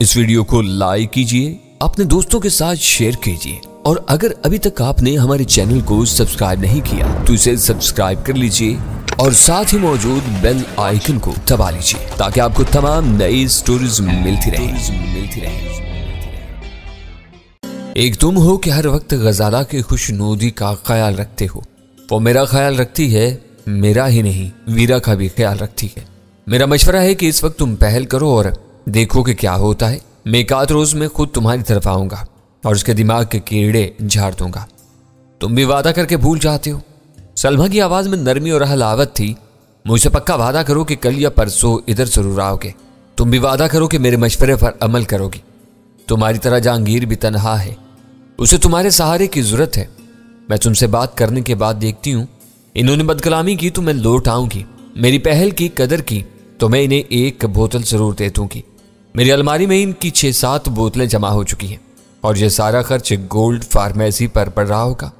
इस वीडियो को लाइक कीजिए, अपने दोस्तों के साथ शेयर कीजिए और अगर अभी तक आपने हमारे चैनल को सब्सक्राइब नहीं किया तो इसे सब्सक्राइब कर लीजिए और साथ ही मौजूद बेल आइकन को दबा लीजिए ताकि आपको तमाम नई स्टोरीज मिलती रहे। एक तुम हो कि हर वक्त गजाला की खुशनुदी का ख्याल रखते हो। वो मेरा ख्याल रखती है, मेरा ही नहीं वीरा का भी ख्याल रखती है। मेरा मशवरा है कि इस वक्त तुम पहल करो और देखो कि क्या होता है। मैं एक आध रोज में खुद तुम्हारी तरफ आऊंगा और उसके दिमाग के कीड़े झाड़ दूंगा। तुम भी वादा करके भूल जाते हो। सलमा की आवाज में नरमी और हलावत थी। मुझसे पक्का वादा करो कि कल या परसों इधर जरूर आओगे। तुम भी वादा करो कि मेरे मशवरे पर अमल करोगी। तुम्हारी तरह जहांगीर भी तन्हा है, उसे तुम्हारे सहारे की जरूरत है। मैं तुमसे बात करने के बाद देखती हूँ इन्होंने बदकलामी की तो मैं लौट आऊंगी। मेरी पहल की कदर की तो मैं इन्हें एक बोतल जरूर दे दूंगी। मेरी अलमारी में इनकी 6-7 बोतलें जमा हो चुकी हैं और यह सारा खर्च गोल्ड फार्मेसी पर पड़ रहा होगा।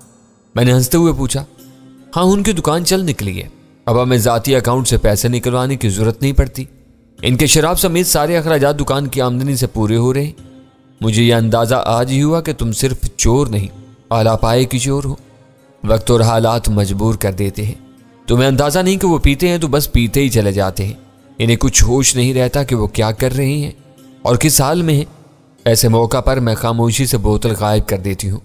मैंने हंसते हुए पूछा, हाँ उनकी दुकान चल निकली है। अब हमें जाती अकाउंट से पैसे निकलवाने की जरूरत नहीं पड़ती। इनके शराब समेत सारे अखराजात दुकान की आमदनी से पूरे हो रहे हैं। मुझे यह अंदाजा आज ही हुआ कि तुम सिर्फ चोर नहीं आला पाए की चोर हो। वक्त और हालात मजबूर कर देते हैं। तुम्हें अंदाजा नहीं कि वो पीते हैं तो बस पीते ही चले जाते हैं। इन्हें कुछ होश नहीं रहता कि वो क्या कर रहे हैं और किस हाल में है। ऐसे मौका पर मैं खामोशी से बोतल गायब कर देती हूँ।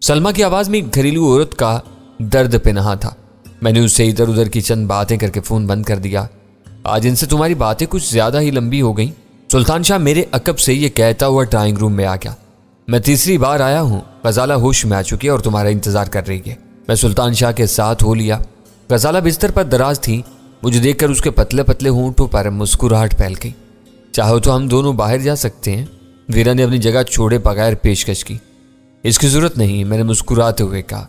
सलमा की आवाज में एक घरेलू औरत का दर्द पिनहा था। मैंने उससे इधर उधर की चंद बातें करके फोन बंद कर दिया। आज इनसे तुम्हारी बातें कुछ ज्यादा ही लंबी हो गई। सुल्तान शाह मेरे अकब से ये कहता हुआ ड्राइंग रूम में आ गया। मैं तीसरी बार आया हूँ। गजाला होश में आ चुकी है और तुम्हारा इंतजार कर रही है। मैं सुल्तान शाह के साथ हो लिया। गजाला बिस्तर पर दराज थी। मुझे देखकर उसके पतले पतले होंठों पर मुस्कुराहट फैल गई। चाहो तो हम दोनों बाहर जा सकते हैं। वीरा ने अपनी जगह छोड़े बगैर पेशकश की। इसकी जरूरत नहीं, मैंने मुस्कुराते हुए कहा।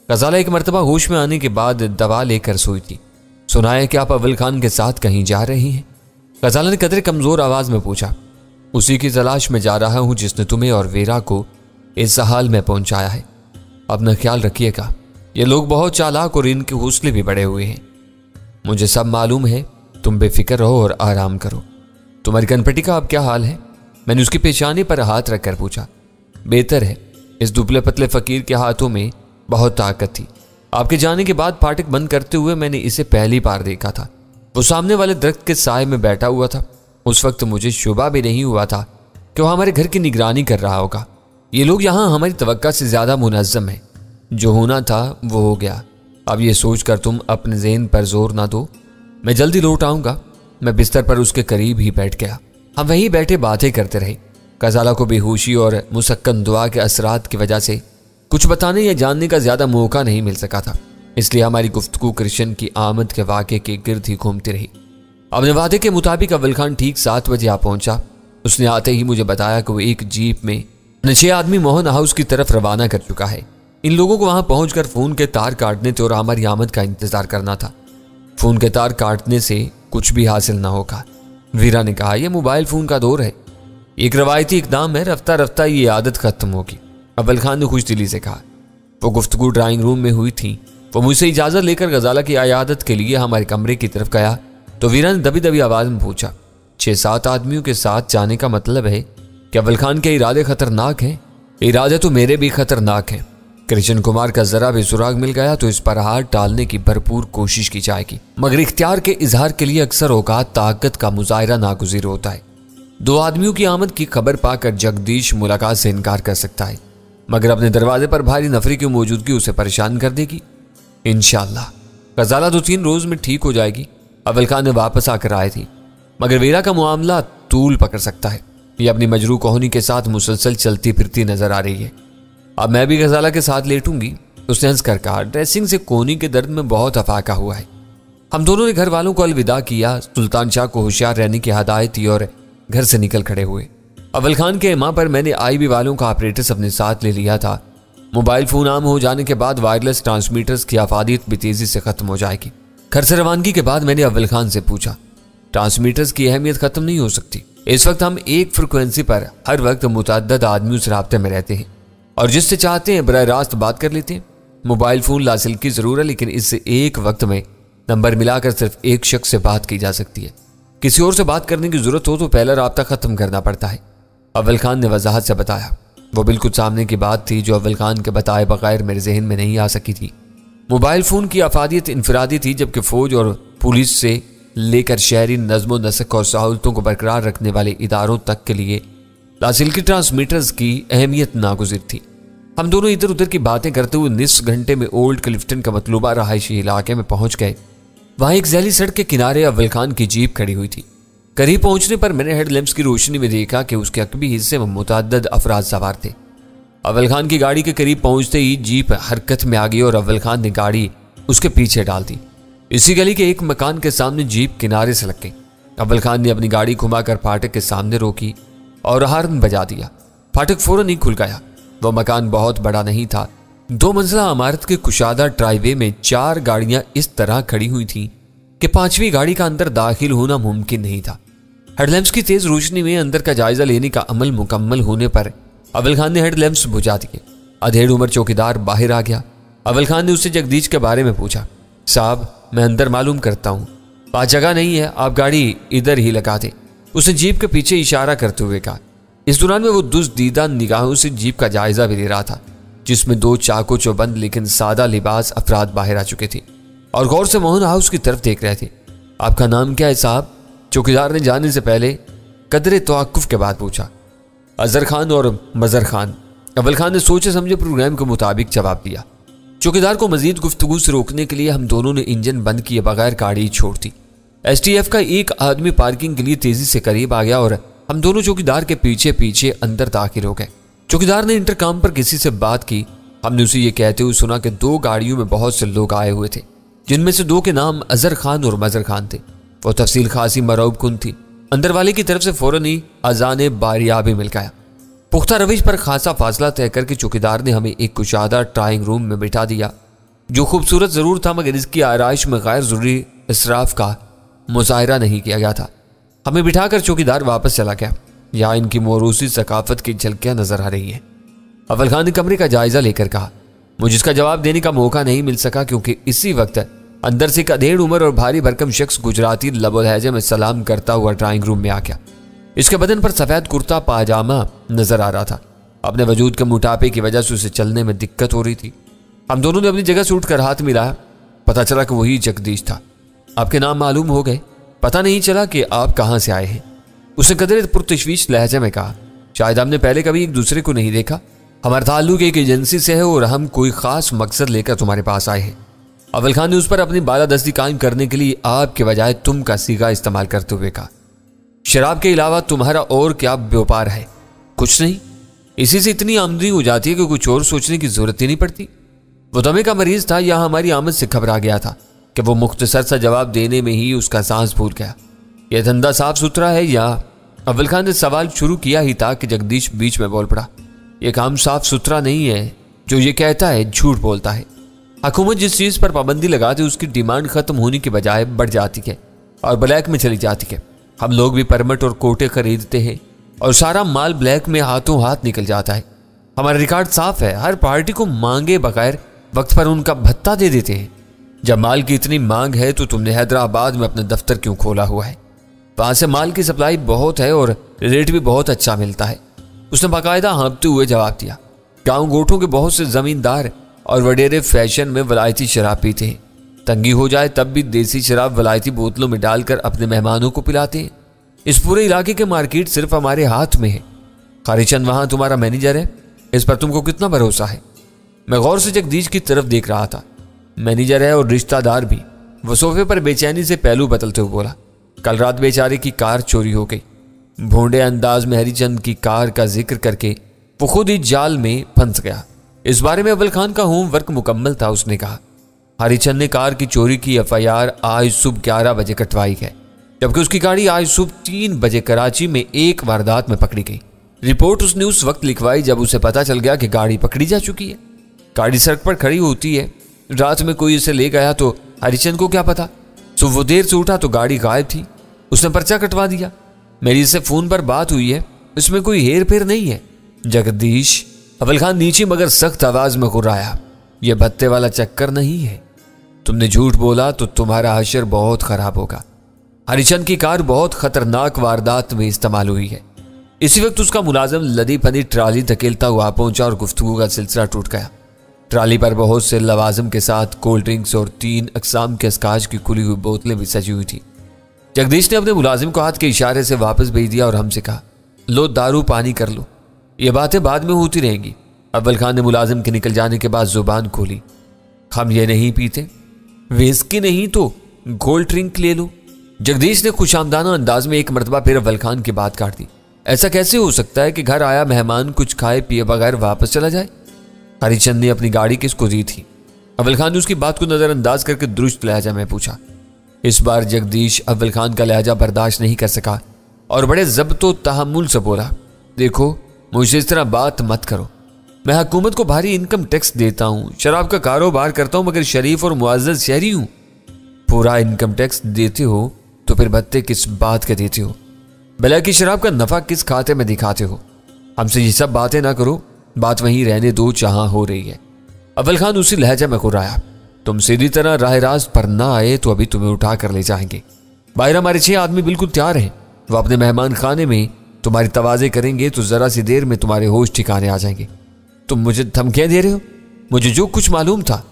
गजाला एक मर्तबा होश में आने के बाद दवा लेकर सोई थी। सुना है कि आप अव्वल खान के साथ कहीं जा रही हैं। गजाला ने कदरे कमजोर आवाज में पूछा। उसी की तलाश में जा रहा हूं जिसने तुम्हें और वीरा को इस हाल में पहुंचाया है। अपना ख्याल रखिएगा। ये लोग बहुत चालाक और इनके हौसले भी बढ़े हुए हैं। मुझे सब मालूम है। तुम बेफिक्र रहो और आराम करो। तुम्हारी कनपटी का अब क्या हाल है? मैंने उसकी पेशानी पर हाथ रखकर पूछा। बेहतर है। इस दुबले पतले फकीर के हाथों में बहुत ताकत थी। आपके जाने के बाद फाटक बंद करते हुए मैंने इसे पहली बार देखा था। वो सामने वाले दरख्त के साए में बैठा हुआ था। उस वक्त मुझे शुबा भी नहीं हुआ था कि वो हमारे घर की निगरानी कर रहा होगा। ये लोग यहाँ हमारी तवक्का से ज्यादा मुनज़्ज़म है। जो होना था वो हो गया। अब ये सोचकर तुम अपने ज़हन पर जोर ना दो। मैं जल्दी लौट आऊंगा। मैं बिस्तर पर उसके करीब ही बैठ गया। हम वहीं बैठे बातें करते रहे। गजाला को बेहोशी और मुसक्कन दुआ के असरात की वजह से कुछ बताने या जानने का ज्यादा मौका नहीं मिल सका था। इसलिए हमारी गुफ्तगू कृष्ण की आमद के वाक़े के गिर्द ही घूमती रही। अपने वादे के मुताबिक अव्वल खान ठीक 7 बजे आ पहुंचा। उसने आते ही मुझे बताया कि वो एक जीप में 6 आदमी मोहन हाउस की तरफ रवाना कर चुका है। इन लोगों को वहां पहुंचकर फोन के तार काटने थे और हमारी आमद का इंतजार करना था। फोन के तार काटने से कुछ भी हासिल ना होगा। वीरा ने कहा, यह मोबाइल फोन का दौर है। एक रवायती इकदाम है। रफ्ता रफ्ता ये आदत खत्म होगी। अव्वल खान ने खुश दिली से कहा। वो गुफ्तगू ड्राइंग रूम में हुई थी। वो मुझसे इजाजत लेकर गजाला की आयादत के लिए हमारे कमरे की तरफ गया तो वीरा ने दबी दबी आवाज में पूछा, 6-7 आदमियों के साथ जाने का मतलब है कि अव्वल खान के इरादे खतरनाक हैं? इरादे तो मेरे भी खतरनाक हैं। कृष्ण कुमार का जरा भी सुराग मिल गया तो इस पर हाथ डालने की भरपूर कोशिश की जाएगी, मगर इख्तियार के इजहार के लिए अक्सर औकात ताकत का मुजाहिरा नागुज़ीर होता है। 2 आदमियों की आमद की खबर पाकर जगदीश मुलाकात से इनकार कर सकता है, मगर अपने दरवाजे पर भारी नफरी की मौजूदगी उसे परेशान कर देगी। इंशाअल्लाह गजाला 2-3 रोज में ठीक हो जाएगी। अव्वल खान ने वापस आकर आए थी, मगर वीरा का मामला तूल पकड़ सकता है। ये अपनी मजरू कोहनी के साथ मुसलसल चलती फिरती नजर आ रही है। अब मैं भी गजाला के साथ लेटूंगी। उसने हंस कर कहा, ड्रेसिंग से कोहनी के दर्द में बहुत अफाका हुआ है। हम दोनों ने घर वालों को अलविदा किया। सुल्तान शाह को होशियार रहने की हदायत दी और घर से निकल खड़े हुए। अव्वल खान के मां पर मैंने IB वालों का ऑपरेटर्स अपने साथ ले लिया था। मोबाइल फोन आम हो जाने के बाद वायरलेस ट्रांसमीटर्स की आफादियत भी तेजी से खत्म हो जाएगी। घर से रवानगी के बाद मैंने अव्वल खान से पूछा, ट्रांसमीटर्स की अहमियत खत्म नहीं हो सकती। इस वक्त हम एक फ्रिक्वेंसी पर हर वक्त मुतअद्दिद आदमियों से राब्ते में रहते हैं और जिससे चाहते हैं बराह रास्त बात कर लेते हैं। मोबाइल फोन लासिल की जरूर है, लेकिन इससे एक वक्त में नंबर मिलाकर सिर्फ एक शख्स से बात की जा सकती है। किसी और से बात करने की जरूरत हो तो पहला राब्ता खत्म करना पड़ता है। अव्वल खान ने वजाहत से बताया। वो बिल्कुल सामने की बात थी जो अव्वल खान के बताए बगैर मेरे जहन में नहीं आ सकी थी। मोबाइल फ़ोन की अफादियत इनफरादी थी, जबकि फ़ौज और पुलिस से लेकर शहरी नज़्म नस्क और सहूलतों को बरकरार रखने वाले इदारों तक के लिए लासिल्की ट्रांसमीटर्स की अहमियत नागुज़िर थी। हम दोनों इधर उधर की बातें करते हुए निस्फ घंटे में ओल्ड क्लिफ्टन का मतलूबा रहायशी इलाके में पहुंच गए। वहां एक जैली सड़क के किनारे अव्वल खान की जीप खड़ी हुई थी। करीब पहुंचने पर मैंने हेडलैम्प्स की रोशनी में देखा कि उसके अकबी हिस्से में मुतअद्दिद अफराद सवार थे। अव्वल खान की गाड़ी के करीब पहुंचते ही जीप हरकत में आ गई और अव्वल खान ने गाड़ी उसके पीछे डाल दी। इसी गली के एक मकान के सामने जीप किनारे से लग गई। अव्वल खान ने अपनी गाड़ी घुमाकर फाटक के सामने रोकी और हार्न बजा दिया। फाटक फौरन ही खुल गया। वह मकान बहुत बड़ा नहीं था। 2 मंजिला इमारत के कुशादा ड्राइवे में 4 गाड़ियां इस तरह खड़ी हुई थीं कि 5वीं गाड़ी का अंदर दाखिल होना मुमकिन नहीं था। हेडलैम्प्स की तेज रोशनी में अंदर का जायजा लेने का अमल मुकम्मल होने पर अव्वल खान ने हेडलैम्प्स बुझा दिए। अधेड़ उम्र चौकीदार बाहर आ गया। अव्वल खान ने उससे जगदीश के बारे में पूछा। साहब, मैं अंदर मालूम करता हूँ, वहाँ जगह नहीं है, आप गाड़ी इधर ही लगा दे, उसने जीप के पीछे इशारा करते हुए कहा। इस दौरान में वो दुज़दीदा निगाहों से जीप का जायजा भी ले रहा था, जिसमें 2 चाको चौबंद लेकिन सादा लिबास अफराद बाहर आ चुके थे और गौर से मोहन हाउस की तरफ देख रहे थे। आपका नाम क्या है साहब? चौकीदार ने जाने से पहले कदरे तवक्कुफ के बाद पूछा। अजहर खान और मजहर खान, अव्वल खान ने सोचे समझे प्रोग्राम के मुताबिक जवाब दिया। चौकीदार को मजीद गुफ्तगू से रोकने के लिए हम दोनों ने इंजन बंद किए बगैर गाड़ी छोड़ दी। STF का एक आदमी पार्किंग के लिए तेजी से करीब आ गया और हम दोनों चौकीदार के पीछे पीछे अंदर दाखिल हो गए। चौकीदार ने इंटरकॉम पर किसी से बात की। हमने उसे ये कहते हुए सुना कि 2 गाड़ियों में बहुत से लोग आए हुए थे, जिनमें से 2 के नाम अजहर खान और मजहर खान थे। वो तफसील खासी मरऊब कुन थी। अंदर वाले की तरफ से फौरन ही अजान बारिया भी मिल गया। पुख्ता रविश पर खासा फासला तय करके चौकीदार ने हमें एक कुशादा ड्राइंग रूम में बिठा दिया, जो खूबसूरत जरूर था मगर इसकी आराइश में गैर जरूरी इसराफ का मुजाहिरा नहीं किया गया था। हमें बिठाकर चौकीदार वापस चला गया। यहाँ इनकी मोरूसी सकाफत की झलकियां नजर आ रही हैं। अव्वल खान ने कमरे का जायजा लेकर कहा। मुझे इसका जवाब देने का मौका नहीं मिल सका, क्योंकि इसी वक्त अंदर से एक अधेड़ उम्र और भारी भरकम शख्स गुजराती लबो लहजे में सलाम करता हुआ ड्राइंग रूम में आ गया। इसके बदन पर सफेद कुर्ता पाजामा नजर आ रहा था। अपने वजूद के मोटापे की वजह से उसे चलने में दिक्कत हो रही थी। हम दोनों ने अपनी जगह से उठकर हाथ मिलाया। पता चला कि वही जगदीश था। आपके नाम मालूम हो गए? पता नहीं चला कि आप कहाँ से आए हैं, उसने कदरे पुरतशवीश लहजे में कहा। शायद हमने पहले कभी एक दूसरे को नहीं देखा। हमारा ताल्लुक एक एजेंसी से है और हम कोई खास मकसद लेकर तुम्हारे पास आए हैं। अव्वल खान ने उस पर अपनी बालादस्ती कायम करने के लिए आप के बजाय तुम का सीगा इस्तेमाल करते हुए कहा। शराब के अलावा तुम्हारा और क्या व्यापार है? कुछ नहीं, इसी से इतनी आमदनी हो जाती है कि कुछ और सोचने की जरूरत ही नहीं पड़ती। वो दमे का मरीज था या हमारी आमद से घबरा गया था कि वो मुख्तसर सा जवाब देने में ही उसका सांस भूल गया। यह धंधा साफ सुथरा है या? अव्वल खान ने सवाल शुरू किया ही था कि जगदीश बीच में बोल पड़ा। यह काम साफ सुथरा नहीं है। जो ये कहता है झूठ बोलता है। हुकूमत जिस चीज़ पर पाबंदी लगाती है उसकी डिमांड खत्म होने के बजाय बढ़ जाती है और ब्लैक में चली जाती है। हम लोग भी परमिट और कोटे खरीदते हैं और सारा माल ब्लैक में हाथों हाथ निकल जाता है। हमारा रिकॉर्ड साफ है। हर पार्टी को मांगे बगैर वक्त पर उनका भत्ता दे देते हैं। जब माल की इतनी मांग है तो तुमने हैदराबाद में अपना दफ्तर क्यों खोला हुआ है? वहां से माल की सप्लाई बहुत है और रेट भी बहुत अच्छा मिलता है, उसने बाकायदा हाँपते हुए जवाब दिया। गांव गोठों के बहुत से जमींदार और वडेरे फैशन में वलायती शराब पीते हैं। तंगी हो जाए तब भी देसी शराब वलायती बोतलों में डालकर अपने मेहमानों को पिलाते हैं। इस पूरे इलाके के मार्केट सिर्फ हमारे हाथ में है। खारिचंद वहां तुम्हारा मैनेजर है, इस पर तुमको कितना भरोसा है? मैं गौर से जगदीश की तरफ देख रहा था। मैनेजर है और रिश्तेदार भी। वो सोफे पर बेचैनी से पहलू बदलते हुए बोला। कल रात बेचारे की कार चोरी हो गई। भोंडे अंदाज में हरिचंद की कार का जिक्र करके वो खुद ही जाल में फंस गया। इस बारे में अव्वल खान का होमवर्क मुकम्मल था। उसने कहा, हरिचंद ने कार की चोरी की FIR आज सुबह 11 बजे कटवाई है, जबकि उसकी गाड़ी आज सुबह 3 बजे कराची में एक वारदात में पकड़ी गई। रिपोर्ट उसने उस वक्त लिखवाई जब उसे पता चल गया कि गाड़ी पकड़ी जा चुकी है। गाड़ी सड़क पर खड़ी होती है, रात में कोई इसे ले गया तो हरिचंद को क्या पता। सुबह वो देर से उठा तो गाड़ी गायब थी। उसने पर्चा कटवा दिया। मेरी इससे फोन पर बात हुई है, इसमें कोई हेर फेर नहीं है। जगदीश, अव्वल खान नीचे मगर सख्त आवाज में गुर्राया, यह भत्ते वाला चक्कर नहीं है। तुमने झूठ बोला तो तुम्हारा हशर बहुत खराब होगा। हरिचंद की कार बहुत खतरनाक वारदात में इस्तेमाल हुई है। इसी वक्त उसका मुलाजिम लदी पनी ट्राली धकेलता हुआ पहुंचा और गुफ्तगू का सिलसिला टूट गया। ट्राली पर बहुत से लवाजम के साथ कोल्ड ड्रिंक्स और 3 अक़साम के स्कॉच की खुली हुई बोतलें भी सजी हुई थी। जगदीश ने अपने मुलाजिम को हाथ के इशारे से वापस भेज दिया और हमसे कहा, लो दारू पानी कर लो, ये बातें बाद में होती रहेंगी। अव्वल खान ने मुलाजिम के निकल जाने के बाद जुबान खोली, हम ये नहीं पीते, विस्की नहीं तो कोल्ड ड्रिंक ले लो। जगदीश ने खुशामदाना अंदाज में एक मरतबा फिर अव्वल खान की बात काट दी। ऐसा कैसे हो सकता है कि घर आया मेहमान कुछ खाए पिए बगैर वापस चला जाए? हरिचंद ने अपनी गाड़ी किसको दी थी? अव्वल खान ने उसकी बात को नजरअंदाज करके दुरुस्त लहजा में पूछा। इस बार जगदीश अव्वल खान का लहजा बर्दाश्त नहीं कर सका और बड़े ज़ब्तो तहम्मुल से बोला, देखो मुझे इस तरह बात मत करो, मैं हुकूमत को भारी इनकम टैक्स देता हूँ, शराब का कारोबार करता हूँ, मगर शरीफ और मुअज़्ज़ज़ शहरी हूँ। पूरा इनकम टैक्स देते हो तो फिर भत्ते किस बात के देते हो? भला की शराब का नफा किस खाते में दिखाते हो? हमसे ये सब बातें ना करो, बात वहीं रहने दो जहां हो रही है। अव्वल खान उसी लहजे में कुर्राया, तुम सीधी तरह राह रास्त पर ना आए तो अभी तुम्हें उठा कर ले जाएंगे। बाहर हमारे 6 आदमी बिल्कुल तैयार हैं, वो अपने मेहमान खाने में तुम्हारी तवाज़े करेंगे तो जरा सी देर में तुम्हारे होश ठिकाने आ जाएंगे। तुम मुझे धमकियां दे रहे हो? मुझे जो कुछ मालूम था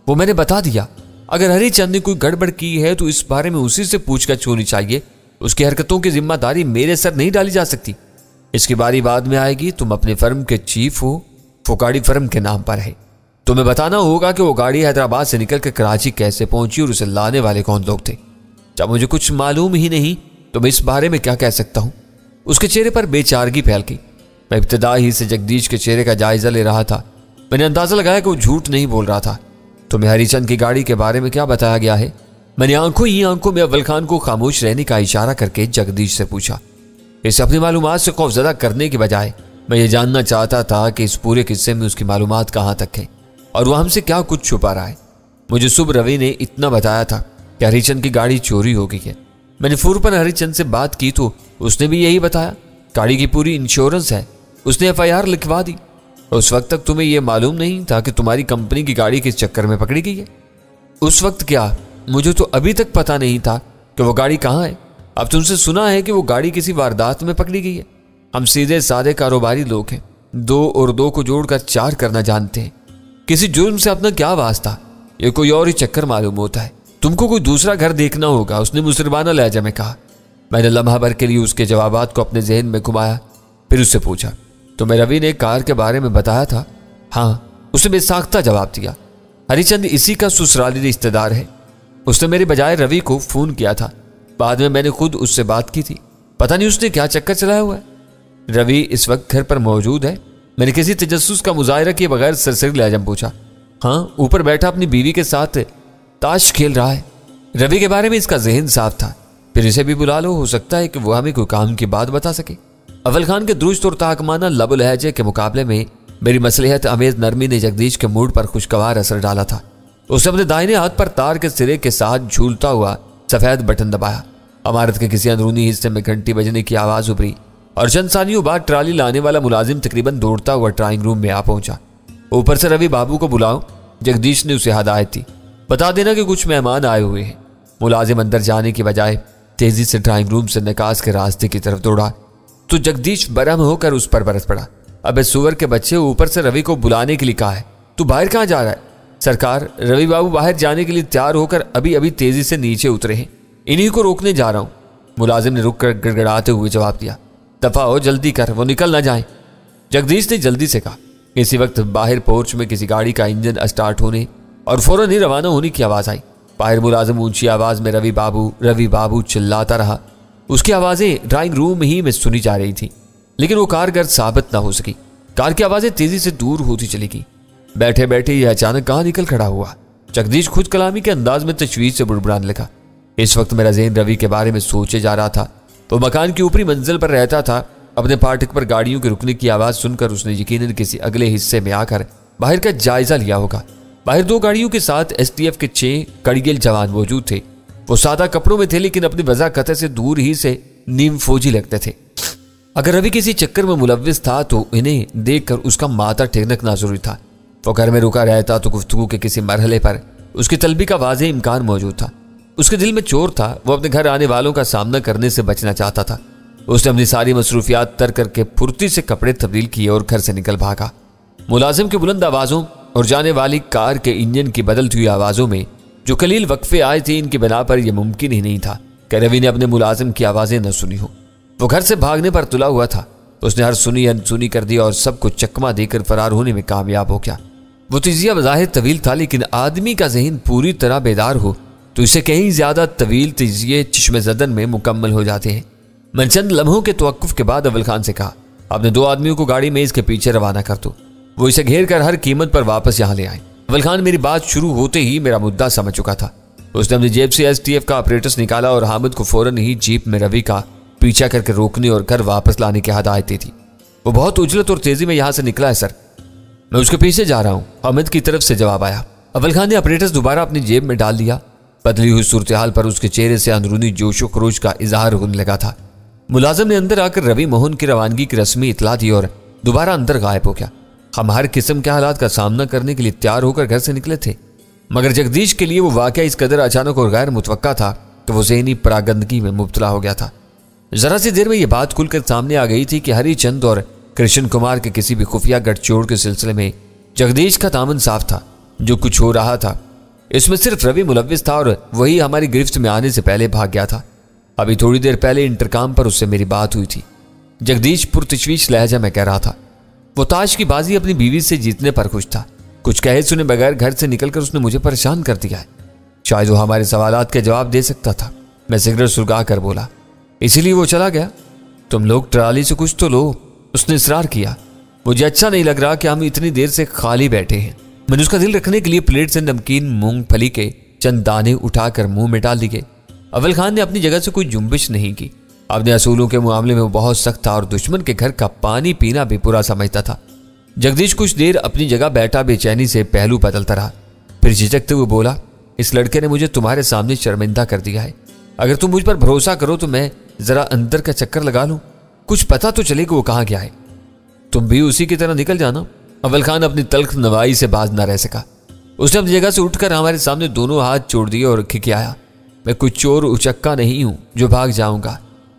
वो मैंने बता दिया। अगर हरिचंद ने कोई गड़बड़ की है तो इस बारे में उसी से पूछताछ होनी चाहिए, उसकी हरकतों की जिम्मेदारी मेरे सर नहीं डाली जा सकती। इसकी बारी बाद में आएगी, तुम अपने फर्म के चीफ हो, वो गाड़ी फर्म के नाम पर है, तुम्हें बताना होगा कि वो गाड़ी हैदराबाद से निकल कर कराची कैसे पहुंची और उसे लाने वाले कौन लोग थे। जब मुझे कुछ मालूम ही नहीं तो मैं इस बारे में क्या कह सकता हूं? उसके चेहरे पर बेचारगी फैल गई। मैं इब्तिदा ही से जगदीश के चेहरे का जायजा ले रहा था। मैंने अंदाजा लगाया कि वो झूठ नहीं बोल रहा था। तुम्हें हरिचंद की गाड़ी के बारे में क्या बताया गया है? मैंने आंखों में अव्वल खान को खामोश रहने का इशारा करके जगदीश से पूछा। इसे अपनी मालूमात से खौफजदा करने के बजाय मैं ये जानना चाहता था कि इस पूरे किस्से में उसकी मालूमात कहाँ तक है और वह हमसे क्या कुछ छुपा रहा है। मुझे सुबह रवि ने इतना बताया था कि हरिचंद की गाड़ी चोरी हो गई है। मैंने फूरपन हरिचंद से बात की तो उसने भी यही बताया, गाड़ी की पूरी इंश्योरेंस है, उसने FIR लिखवा दी। उस वक्त तक तुम्हें यह मालूम नहीं था कि तुम्हारी कंपनी की गाड़ी किस चक्कर में पकड़ी गई है? उस वक्त क्या, मुझे तो अभी तक पता नहीं था कि वो गाड़ी कहाँ है। अब तुमसे सुना है कि वो गाड़ी किसी वारदात में पकड़ी गई है। हम सीधे सादे कारोबारी लोग हैं, 2 और 2 को जोड़कर 4 करना जानते हैं। किसी जुर्म से अपना क्या वास्ता, ये कोई और ही चक्कर मालूम होता है। तुमको कोई दूसरा घर देखना होगा, उसने मुसरबाना लहजा में कहा। मैंने लम्हा भर के लिए उसके जवाबात को अपने जहन में घुमाया, फिर उससे पूछा, तुम्हें रवि ने कार के बारे में बताया था? हाँ, उसने बेसाख्ता जवाब दिया। हरिचंद इसी का ससुराली रिश्तेदार है। उसने मेरे बजाय रवि को फोन किया था, बाद में मैंने खुद उससे बात की थी। पता नहीं उसने क्या चक्कर चलाया हुआ है। रवि इस वक्त घर पर मौजूद है? मैंने किसी तजस्सुस का मुजाहिरा किए बगैर सरसरी लहजा में पूछा। हाँ, ऊपर बैठा अपनी बीवी के साथ ताश खेल रहा है। रवि के बारे में इसका जहन साफ था, फिर इसे भी बुला लो, हो सकता है कि वह हमें कोई काम की बात बता सके। अव्वल खान के दुरुस्त और ताकमाना लब लहजे के मुकाबले में मेरी मसलहत अमेज नरमी ने जगदीश के मूड पर खुशगवार असर डाला था। उसने अपने दाहिने हाथ पर तार के सिरे के साथ झूलता हुआ सफेद बटन दबाया। इमारत के किसी अंदरूनी हिस्से में घंटी बजने की आवाज उभरी और चंद सानियों बाद ट्राली लाने वाला मुलाजिम तकरीबन दौड़ता हुआ ड्राइंग रूम में आ पहुंचा। ऊपर से रवि बाबू को बुलाओ, जगदीश ने उसे हदायत दी। बता देना कि कुछ मेहमान आए हुए हैं। मुलाजिम अंदर जाने की बजाय तेजी से ड्राइंग रूम से निकास के रास्ते की तरफ दौड़ा तो जगदीश बरहम होकर उस पर बरस पड़ा। अबे सुअर के बच्चे, ऊपर से रवि को बुलाने के लिए कहा है, तू बाहर कहाँ जा रहा है? सरकार, रवि बाबू बाहर जाने के लिए तैयार होकर अभी अभी तेजी से नीचे उतरे हैं, इन्हीं को रोकने जा रहा हूं। मुलाजिम ने रुक कर गिड़गिड़ाते हुए जवाब दिया। दफा हो, जल्दी कर, वो निकल ना जाए। जगदीश ने जल्दी से कहा। इसी वक्त बाहर पोर्च में किसी गाड़ी का इंजन स्टार्ट होने और फौरन ही रवाना होने की आवाज आई। बाहर मुलाजिम ऊंची आवाज में रवि बाबू चिल्लाता रहा। उसकी आवाजें ड्राइंग रूम ही में सुनी जा रही थी, लेकिन वो कारगर साबित ना हो सकी। कार की आवाजें तेजी से दूर होती चली गई। बैठे बैठे यह अचानक कहां निकल खड़ा हुआ? जगदीश खुद कलामी के अंदाज में तशवीश से बुड़बुड़ाने लगा। इस वक्त मेरा ज़हन रवि के बारे में सोचे जा रहा था। तो मकान की ऊपरी मंजिल पर रहता था। अपने फाटक पर गाड़ियों के रुकने की आवाज सुनकर उसने यकीनन किसी अगले हिस्से में आकर बाहर का जायजा लिया होगा। बाहर 2 गाड़ियों के साथ STF के 6 कड़गिल जवान मौजूद थे। वो सादा कपड़ों में थे, लेकिन अपनी वज़ाकत से दूर ही से नीम फौजी लगते थे। अगर रवि किसी चक्कर में मुलव्विस था तो इन्हें देखकर उसका माथा टेकना जरूरी था। वो घर में रुका रहता तो गुफ्तगू के किसी मरहले पर उसकी तलबी का वाज़ेह इम्कान मौजूद था। उसके दिल में चोर था, वो अपने घर आने वालों का सामना करने से बचना चाहता था। उसने अपनी सारी मसरूफियात तर्क करके फुर्ती से कपड़े तब्दील किए और घर से निकल भागा। मुलाजिम की बुलंद आवाज़ों और जाने वाली कार के इंजन की बदलती हुई आवाज़ों में जो कलील वक्फे आए थे, इनकी बिना पर यह मुमकिन ही नहीं था कि रवि ने अपने मुलाजिम की आवाज़ें न सुनी हो। वो घर से भागने पर तुला हुआ था। उसने हर सुनी अनसुनी कर दी और सबको चकमा देकर फरार होने में कामयाब हो गया। वो तजिया बज़ाहिर तवील था, लेकिन आदमी का जहन पूरी तरह बेदार हो तो इसे कहीं ज्यादा तवील तजिए चश्मे ज़दन में मुकम्मल हो जाते हैं। मैंने चंद लम्हों के तवक्कुफ के बाद अव्वल खान से कहा, अपने 2 आदमियों को गाड़ी में इसके पीछे रवाना कर दो। वो इसे घेर कर हर कीमत पर वापस यहाँ ले आए। अव्वल खान मेरी बात शुरू होते ही मेरा मुद्दा समझ चुका था। उसने अपनी जेब से STF का ऑपरेटर्स निकाला और हामिद को फौरन ही जीप में रवि का पीछा करके रोकने और घर वापस लाने की हदायत दी थी। वो बहुत उजलत और तेजी में यहाँ से निकला है सर, मैं उसके पीछे जा रहा हूँ, हामिद की तरफ से जवाब आया। अव्वल खान ने ऑपरेटर्स दोबारा अपनी जेब में डाल दिया। बदली हुई सूरत हाल पर उसके चेहरे से अंदरूनी जोशो खरोश का इजहार होने लगा था। मुलाजिम ने अंदर आकर रवि मोहन की रवानगी की रस्मी इतला दी और दोबारा अंदर गायब हो गया। हम हर किस्म के हालात का सामना करने के लिए तैयार होकर घर से निकले थे, मगर जगदीश के लिए वो वाकया इस कदर अचानक और गैर मुतवक्का था कि वो ज़हनी परागंदगी में मुब्तला हो गया था। जरा सी देर में यह बात खुलकर सामने आ गई थी कि हरिचंद और कृष्ण कुमार के किसी भी खुफिया गठजोड़ के सिलसिले में जगदीश का दामन साफ था। जो कुछ हो रहा था इसमें सिर्फ रवि मुलव्विस था और वही हमारी गिरफ्त में आने से पहले भाग गया था। अभी थोड़ी देर पहले इंटरकाम पर उससे मेरी बात हुई थी। जगदीश पुरतशवीश लहजा में कह रहा था वो ताश की बाजी अपनी बीवी से जीतने पर खुश था। कुछ कहे सुने बगैर घर से निकलकर उसने मुझे परेशान कर दिया है। शायद वो हमारे सवालात के जवाब दे सकता था। मैं सिगरेट सुलगा कर बोला, इसीलिए वो चला गया। तुम लोग ट्राली से कुछ तो लो, उसने इसरार किया। मुझे अच्छा नहीं लग रहा कि हम इतनी देर से खाली बैठे हैं। मैंने उसका दिल रखने के लिए प्लेट से नमकीन मूंगफली के चंद दाने उठाकर मुंह में डाल दिए। अव्वल खान ने अपनी जगह से कोई जुम्बिश नहीं की। अपने असूलों के मामले में वो बहुत सख्त था और दुश्मन के घर का पानी पीना भी बुरा समझता था। जगदीश कुछ देर अपनी जगह बैठा बेचैनी से पहलू बदलता रहा, फिर झिझकते हुए बोला, इस लड़के ने मुझे तुम्हारे सामने शर्मिंदा कर दिया है। अगर तुम मुझ पर भरोसा करो तो मैं जरा अंदर का चक्कर लगा लूं, कुछ पता तो चले कि वो कहाँ गया है। तुम भी उसी की तरह निकल जाना। अव्वल खान अपनी तल्ख नवाई से बाज न रह सका। उसने अपनी जगह से उठकर हमारे सामने दोनों हाथ छोड़ दिए और खिकियाया, मैं कुछ चोर उचक्का नहीं हूं जो भाग जाऊंगा।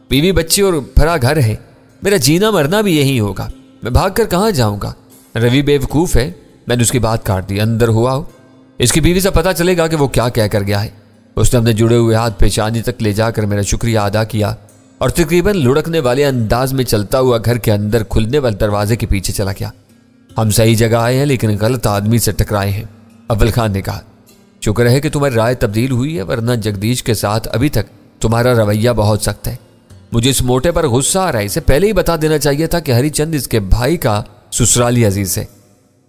बीवी बच्चे और भरा घर है, मेरा जीना मरना भी यही होगा। मैं भाग कर कहाँ जाऊंगा। रवि बेवकूफ़ है। मैंने उसकी बात काट दी, अंदर हुआ हो, इसकी बीवी से पता चलेगा कि वो क्या कह कर गया है। उसने अपने जुड़े हुए हाथ पेशानी तक ले जाकर मेरा शुक्रिया अदा किया और तकरीबन लुढ़कने वाले अंदाज में चलता हुआ घर के अंदर खुलने वाले दरवाजे के पीछे चला गया। हम सही जगह आए हैं लेकिन गलत आदमी से टकराए हैं, अव्वल खान ने कहा। शुक्र है कि तुम्हारी राय तब्दील हुई है, वरना जगदीश के साथ अभी तक तुम्हारा रवैया बहुत सख्त है। मुझे इस मोटे पर गुस्सा आ रहा है। इसे पहले ही बता देना चाहिए था कि हरिचंद इसके भाई का ससुराली अजीज है।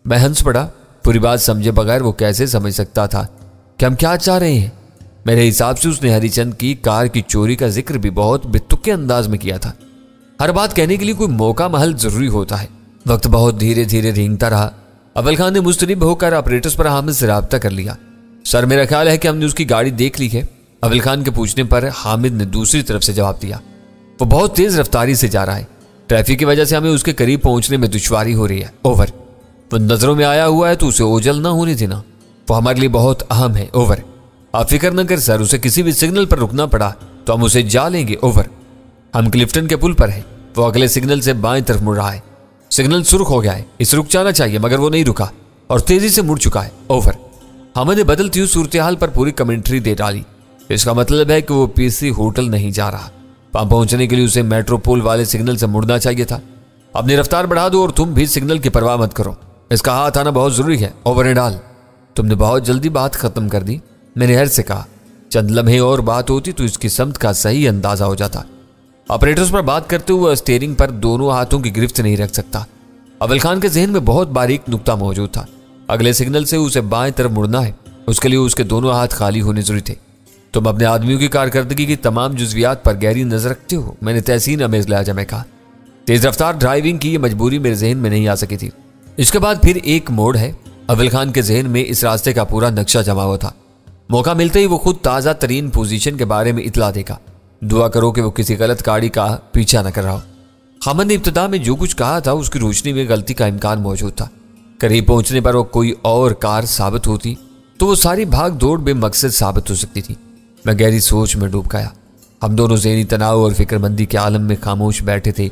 मैं हंस पड़ा। पूरी बात समझे बगैर वो कैसे समझ सकता था कि हम क्या चाह रहे हैं। मेरे हिसाब से उसने हरिचंद की कार की चोरी का जिक्र भी बहुत बेतुके अंदाज में किया था। हर बात कहने के लिए कोई मौका महल जरूरी होता है। वक्त बहुत धीरे धीरे रेंगता रहा। अव्वल खान ने मुस्तरिब होकर ऑपरेटर्स पर हामिद से राब्ता कर लिया। सर, मेरा ख्याल है कि हमने उसकी गाड़ी देख ली है। अव्वल खान के पूछने पर हामिद ने दूसरी तरफ से जवाब दिया, वो बहुत तेज रफ्तारी से जा रहा है। ट्रैफिक की वजह से हमें उसके करीब पहुंचने में दुश्वारी हो रही है। ओवर। वो नजरों में आया हुआ है तो उसे ओझल ना होने देना, वो हमारे लिए बहुत अहम है। ओवर। आप फिक्र न कर सर, उसे किसी भी सिग्नल पर रुकना पड़ा तो हम उसे जा लेंगे। ओवर। हम क्लिफ्टन के पुल पर हैं। वो अगले सिग्नल से बाएं तरफ मुड़ रहा है। सिग्नल सुर्ख हो गया है, इसे रुक जाना चाहिए, मगर वो नहीं रुका और तेजी से मुड़ चुका है। ओवर। हमने बदलती हुई सूरत हाल पर पूरी कमेंट्री दे डाली। इसका मतलब है कि वो पीसी होटल नहीं जा रहा। वहां पहुंचने के लिए उसे मेट्रोपोल वाले सिग्नल से मुड़ना चाहिए था। अपनी रफ्तार बढ़ा दो और तुम भी सिग्नल की परवाह मत करो। इसका हाथ आना बहुत जरूरी है। Over and all. तुमने बहुत जल्दी बात खत्म कर दी, मैंने हर से कहा। चंद लम्हे और बात होती तो इसकी समत का सही अंदाजा हो जाता। ऑपरेटर्स पर बात करते हुए स्टीयरिंग पर दोनों हाथों की गिरफ्त नहीं रख सकता। अव्वल खान के जहन में बहुत बारीक नुक्ता मौजूद था। अगले सिग्नल से उसे बाएं तरफ मुड़ना है, उसके लिए उसके दोनों हाथ खाली होने जरूरी थे। तुम अपने आदमियों की कारकर्दगी की तमाम जुज़वियात पर गहरी नजर रखते हो, मैंने तहसीन अमेज लहजा में कहा। तेज रफ्तार ड्राइविंग की यह मजबूरी मेरे जहन में नहीं आ सकी थी। इसके बाद फिर एक मोड़ है। अव्वल खान के जहन में इस रास्ते का पूरा नक्शा जमा हुआ था। मौका मिलते ही वो खुद ताज़ा तरीन पोजीशन के बारे में इतला देगा। दुआ करो कि वो किसी गलत गाड़ी का पीछा न कर रहा हो। हामिद ने इब्तिदा में जो कुछ कहा था उसकी रोशनी में गलती का इम्कान मौजूद था। करीब पहुंचने पर वो कोई और कार साबित होती तो वो सारी भाग दौड़ बेमकसद साबित हो सकती थी। मैं गहरी सोच में डूब गया। हम दोनों ज़हनी तनाव और फिक्रमंदी के आलम में खामोश बैठे थे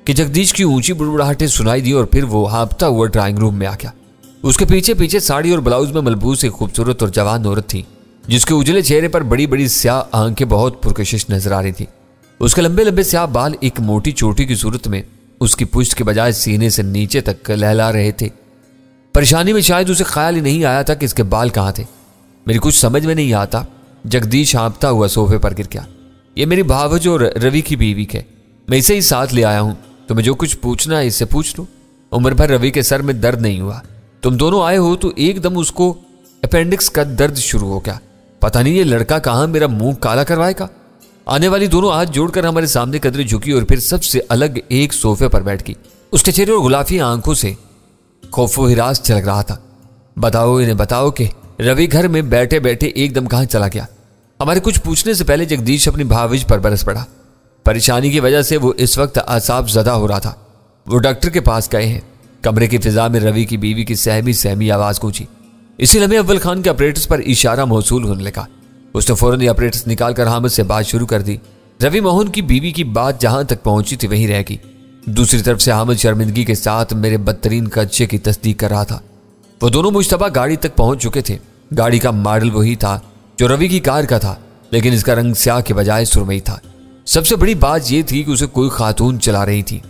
कि जगदीश की ऊंची बुड़बुड़ाहटें सुनाई दी और फिर वो हाँफता हुआ ड्राइंग रूम में आ गया। उसके पीछे पीछे साड़ी और ब्लाउज में मलबूस एक खूबसूरत और जवान औरत थी, जिसके उजले चेहरे पर बड़ी बड़ी स्याह आंखें बहुत पुरकशिश नजर आ रही थी। उसके लंबे लंबे स्याह बाल एक मोटी चोटी की सूरत में उसकी पुश्त के बजाय सीने से नीचे तक लहला रहे थे। परेशानी में शायद उसे ख्याल ही नहीं आया था कि इसके बाल कहाँ थे। मेरी कुछ समझ में नहीं आता। जगदीश हाँफता हुआ सोफे पर गिर गया। ये मेरी भावज और रवि की बीवी है, मैं इसे ही साथ ले आया हूं। तुम्हें जो कुछ पूछना है इससे पूछ लो। उम्र भर रवि के सर में दर्द नहीं हुआ, तुम दोनों आए हो तो एकदम उसको अपेंडिक्स का दर्द शुरू हो गया। पता नहीं ये लड़का कहाँ मेरा मुंह काला करवाएगा। आने वाली दोनों हाथ जोड़कर हमारे सामने कदरे झुकी और फिर सबसे अलग एक सोफे पर बैठ गई। उसके चेहरे और गुलाफी आंखों से खौफो हिरास झलक रहा था। बताओ, इन्हें बताओ कि रवि घर में बैठे बैठे एकदम कहाँ चला गया। हमारे कुछ पूछने से पहले जगदीश अपनी भाविज पर बरस पड़ा। परेशानी की वजह से वो इस वक्त आसाब ज़दा हो रहा था। वो डॉक्टर के पास गए हैं। कमरे की फिजा में रवि की बीवी की सहमी सहमी आवाज गूंजी। इसी लम्हे अव्वल खान के ऑपरेटर्स पर इशारा मौसूल होने लगा। उसने फौरन ऑपरेटर्स निकालकर हामिद से बात शुरू कर दी। रवि मोहन की बीवी की बात जहां तक पहुंची थी वहीं रह गई। दूसरी तरफ से हामिद शर्मिंदगी के साथ मेरे बदतरीन कच्चे की तस्दीक कर रहा था। वो दोनों मुश्तबा गाड़ी तक पहुंच चुके थे। गाड़ी का मॉडल वही था जो रवि की कार का था, लेकिन इसका रंग स्याह के बजाय सुरमई था। सबसे बड़ी बात यह थी कि उसे कोई खातून चला रही थी।